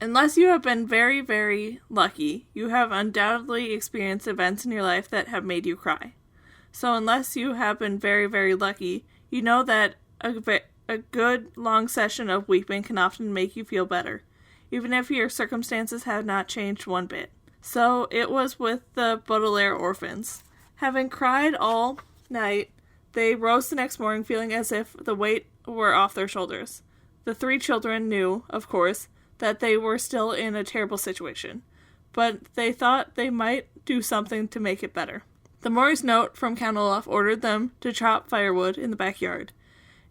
Unless you have been very, very lucky, you have undoubtedly experienced events in your life that have made you cry. So unless you have been very, very lucky, you know that a good long session of weeping can often make you feel better, even if your circumstances have not changed one bit. So it was with the Baudelaire orphans. Having cried all night, they rose the next morning feeling as if the weight were off their shoulders. The three children knew, of course, that they were still in a terrible situation, but they thought they might do something to make it better. The Morris note from Count Olaf ordered them to chop firewood in the backyard,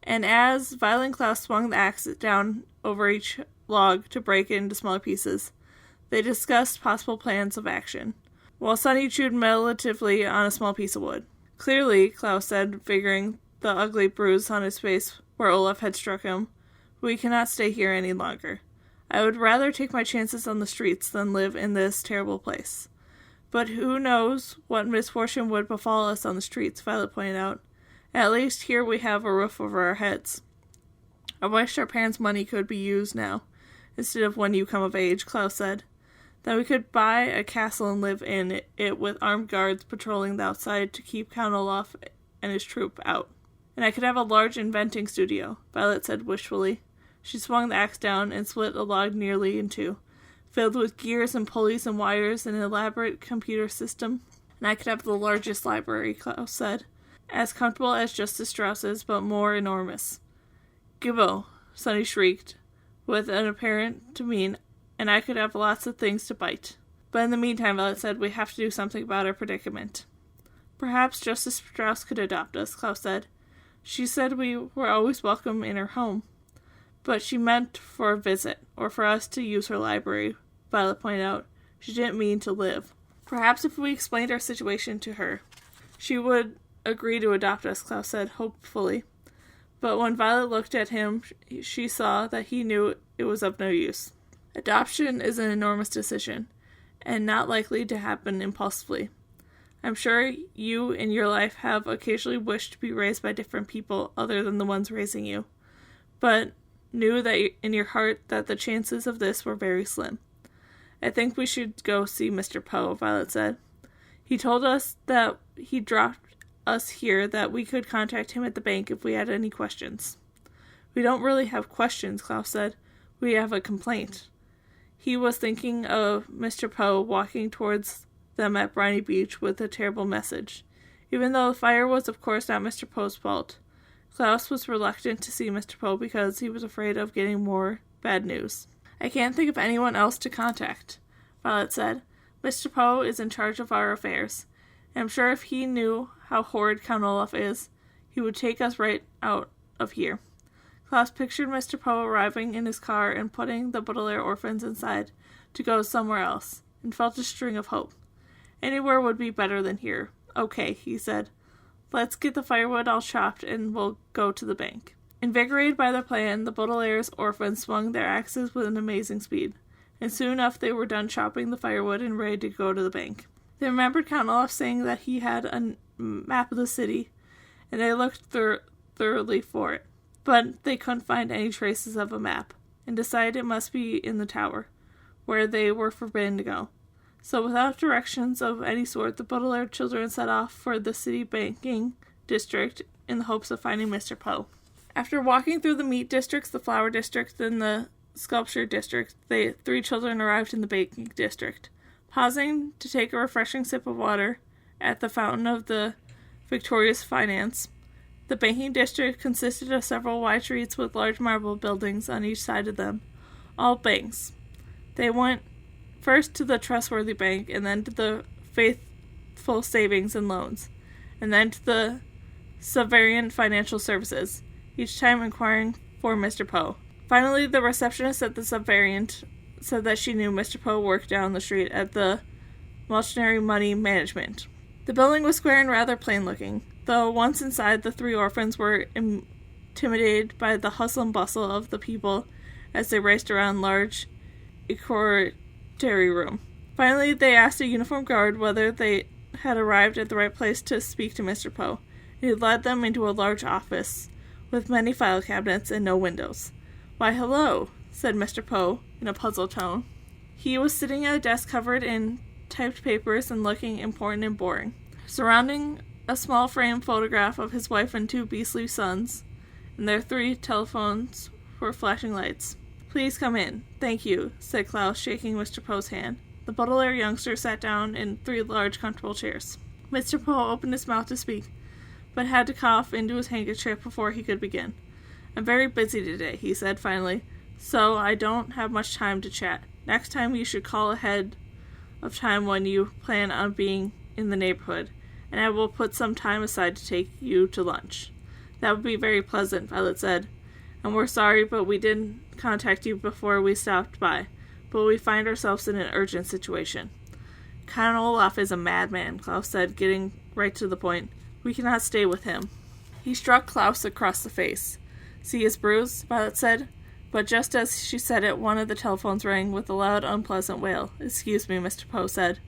and as Violet and Klaus swung the axe down over each log to break it into smaller pieces, they discussed possible plans of action, while Sonny chewed meditatively on a small piece of wood. Clearly, Klaus said, figuring the ugly bruise on his face where Olaf had struck him, we cannot stay here any longer. I would rather take my chances on the streets than live in this terrible place. But who knows what misfortune would befall us on the streets, Violet pointed out. At least here we have a roof over our heads. I wish our parents' money could be used now, instead of when you come of age, Klaus said. Then we could buy a castle and live in it with armed guards patrolling the outside to keep Count Olaf and his troop out. And I could have a large inventing studio, Violet said wishfully. She swung the axe down and split a log nearly in two, filled with gears and pulleys and wires and an elaborate computer system. And I could have the largest library, Klaus said. As comfortable as Justice Strauss's, but more enormous. Gibbo, Sonny shrieked, with an apparent demean, and I could have lots of things to bite. But in the meantime, Violet said, we have to do something about our predicament. Perhaps Justice Strauss could adopt us, Klaus said. She said we were always welcome in her home. But she meant for a visit, or for us to use her library, Violet pointed out. She didn't mean to live. Perhaps if we explained our situation to her, she would agree to adopt us, Klaus said hopefully. But when Violet looked at him, she saw that he knew it was of no use. Adoption is an enormous decision, and not likely to happen impulsively. I'm sure you in your life have occasionally wished to be raised by different people other than the ones raising you, but knew that in your heart that the chances of this were very slim. I think we should go see Mr. Poe, Violet said. He told us that he dropped us here, that we could contact him at the bank if we had any questions. We don't really have questions, Klaus said. We have a complaint. He was thinking of Mr. Poe walking towards them at Briny Beach with a terrible message. Even though the fire was of course not Mr. Poe's fault, Klaus was reluctant to see Mr. Poe because he was afraid of getting more bad news. I can't think of anyone else to contact, Violet said. Mr. Poe is in charge of our affairs. I'm sure if he knew how horrid Count Olaf is, he would take us right out of here. Klaus pictured Mr. Poe arriving in his car and putting the Baudelaire orphans inside to go somewhere else, and felt a string of hope. Anywhere would be better than here. Okay, he said. Let's get the firewood all chopped and we'll go to the bank. Invigorated by their plan, the Baudelaire's orphans swung their axes with an amazing speed, and soon enough they were done chopping the firewood and ready to go to the bank. They remembered Count Olaf saying that he had a map of the city, and they looked thoroughly for it. But they couldn't find any traces of a map, and decided it must be in the tower, where they were forbidden to go. So without directions of any sort, the Baudelaire children set off for the city banking district in the hopes of finding Mr. Poe. After walking through the meat districts, the flower district, and the sculpture district, the three children arrived in the banking district. Pausing to take a refreshing sip of water at the fountain of the Victorious Finance, the banking district consisted of several wide streets with large marble buildings on each side of them, all banks. They went first to the Trustworthy Bank, and then to the Faithful Savings and Loans, and then to the Savarian Financial Services, each time inquiring for Mr. Poe. Finally, the receptionist at the Savarian said that she knew Mr. Poe worked down the street at the Mulchnary Money Management. The building was square and rather plain-looking, though once inside, the three orphans were intimidated by the hustle and bustle of the people as they raced around large equerry room. Finally, they asked a uniformed guard whether they had arrived at the right place to speak to Mr. Poe, and he led them into a large office with many file cabinets and no windows. Why, hello, said Mr. Poe in a puzzled tone. He was sitting at a desk covered in typed papers and looking important and boring. Surrounding a small framed photograph of his wife and 2 beastly sons, and their 3 telephones were flashing lights. "Please come in. Thank you," said Klaus, shaking Mr. Poe's hand. The Baudelaire youngster sat down in 3 large, comfortable chairs. Mr. Poe opened his mouth to speak, but had to cough into his handkerchief before he could begin. "I'm very busy today," he said finally, "so I don't have much time to chat. Next time you should call ahead of time when you plan on being in the neighborhood, and I will put some time aside to take you to lunch." "That would be very pleasant," Violet said. "And we're sorry, but we didn't contact you before we stopped by. But we find ourselves in an urgent situation." "Count Olaf is a madman," Klaus said, getting right to the point. "We cannot stay with him." He struck Klaus across the face. "See his bruise?" Violet said. But just as she said it, one of the telephones rang with a loud, unpleasant wail. "Excuse me," Mr. Poe said,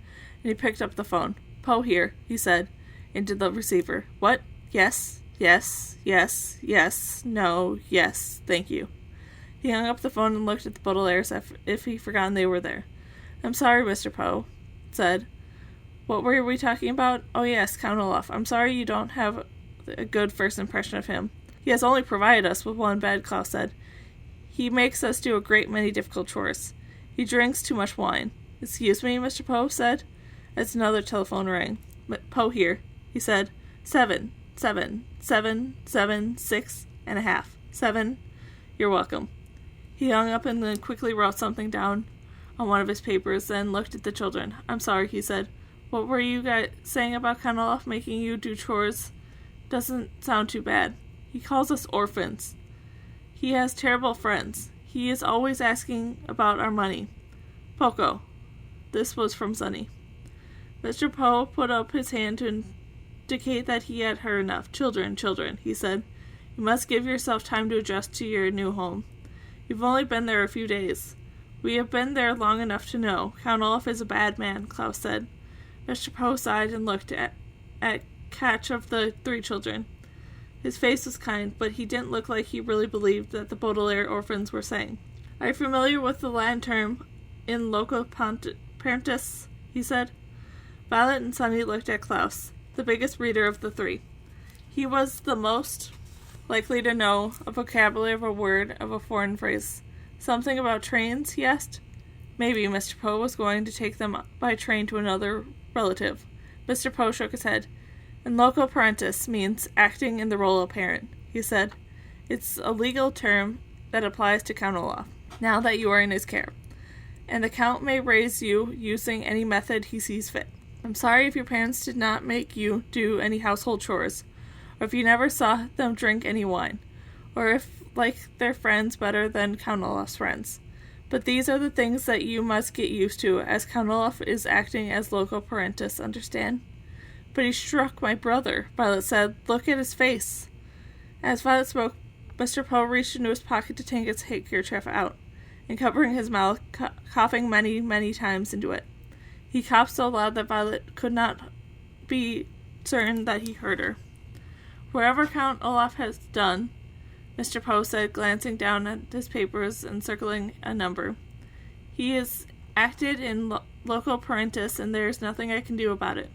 and he picked up the phone. "Poe here," he said, into the receiver. "What? Yes, yes, yes, yes, no, yes, thank you." He hung up the phone and looked at the Baudelaires as if he'd forgotten they were there. "I'm sorry," Mr. Poe said. "What were we talking about? Oh yes, Count Olaf. I'm sorry you don't have a good first impression of him." "He has only provided us with one bed," Klaus said. "He makes us do a great many difficult chores. He drinks too much wine." "Excuse me," Mr. Poe said, as another telephone rang. "Poe here," he said. 7, 7, 7, 7, 6.5. 7. You're welcome." He hung up and then quickly wrote something down on one of his papers, then looked at the children. "I'm sorry," he said. "What were you guys saying about Count Olaf making you do chores? Doesn't sound too bad. He calls us orphans. He has terrible friends. He is always asking about our money. Poco." This was from Sonny. Mr. Poe put up his hand to indicate that he had heard enough. "Children, children," he said. "You must give yourself time to adjust to your new home. You've only been there a few days. We have been there long enough to know. Count Olaf is a bad man," Klaus said. Mr. Poe sighed and looked at catch of the 3 children. His face was kind, but he didn't look like he really believed that the Baudelaire orphans were saying. "Are you familiar with the Latin term in loco parentis?" he said. Violet and Sonny looked at Klaus, the biggest reader of the 3. He was the most likely to know a vocabulary of a word of a foreign phrase. "Something about trains?" he asked. Maybe Mr. Poe was going to take them by train to another relative. Mr. Poe shook his head. "In loco parentis means acting in the role of parent," he said. "It's a legal term that applies to Count Olaf, now that you are in his care. And the Count may raise you using any method he sees fit. I'm sorry if your parents did not make you do any household chores, or if you never saw them drink any wine, or if like their friends better than Count Olaf's friends. But these are the things that you must get used to, as Count Olaf is acting as loco parentis, understand?" "But he struck my brother," Violet said. "Look at his face." As Violet spoke, Mr. Poe reached into his pocket to take his handkerchief out, and covering his mouth, coughing many, many times into it. He coughed so loud that Violet could not be certain that he heard her. "Wherever Count Olaf has done," Mr. Poe said, glancing down at his papers and circling a number, "he is acted in loco parentis, and there is nothing I can do about it.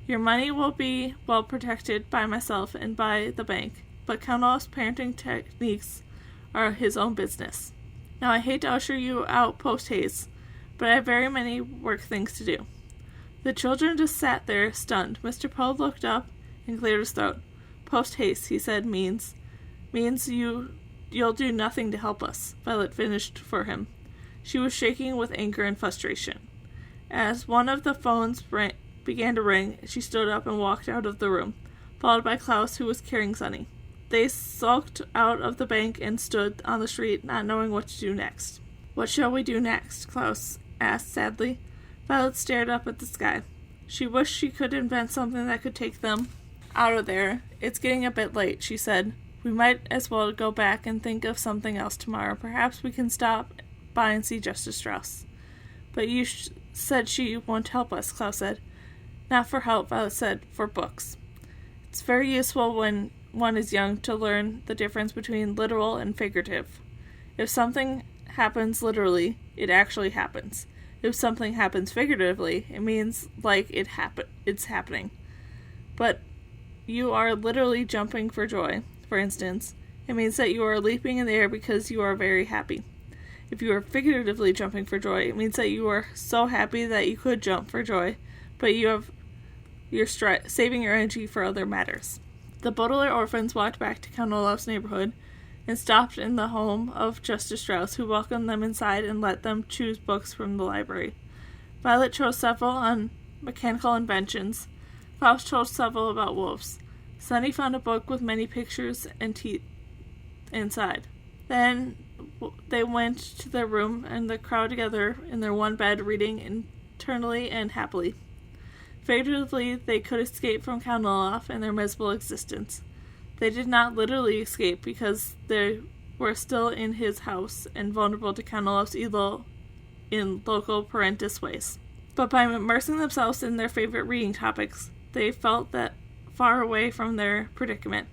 Your money will be well protected by myself and by the bank, but Count Olaf's parenting techniques are his own business. Now I hate to usher you out post-haste, but I have very many work things to do." The children just sat there, stunned. Mr. Poe looked up and cleared his throat. "Post-haste," he said, means you'll do nothing to help us," Violet finished for him. She was shaking with anger and frustration. As one of the phones began to ring, she stood up and walked out of the room, followed by Klaus, who was carrying Sonny. They sulked out of the bank and stood on the street, not knowing what to do next. "What shall we do next?" Klaus asked sadly. Violet stared up at the sky. She wished she could invent something that could take them out of there. "It's getting a bit late," she said. "We might as well go back and think of something else tomorrow. Perhaps we can stop by and see Justice Strauss." "But you said she won't help us," Klaus said. "Not for help," Violet said, "for books. It's very useful when one is young to learn the difference between literal and figurative. If something happens literally, it actually happens. If something happens figuratively, it means like it's happening. But you are literally jumping for joy, for instance. It means that you are leaping in the air because you are very happy. If you are figuratively jumping for joy, it means that you are so happy that you could jump for joy, but you're saving your energy for other matters. The Baudelaire orphans walked back to Count Olaf's neighborhood and stopped in the home of Justice Strauss, who welcomed them inside and let them choose books from the library. Violet chose several on mechanical inventions. Faust told several about wolves. Sunny found a book with many pictures and teeth inside. Then they went to their room and the crowd together in their one bed, reading internally and happily. Figuratively, they could escape from Count Olaf and their miserable existence. They did not literally escape because they were still in his house and vulnerable to Count Olaf's evil in local parentis ways. But by immersing themselves in their favorite reading topics, they felt that far away from their predicament,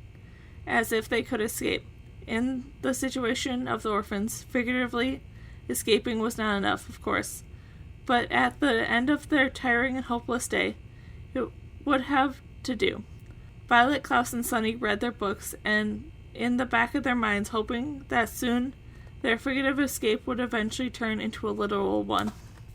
as if they could escape. In the situation of the orphans, figuratively, escaping was not enough, of course. But at the end of their tiring and hopeless day, it would have to do. Violet, Klaus, and Sunny read their books, and in the back of their minds hoping that soon their figurative escape would eventually turn into a literal one.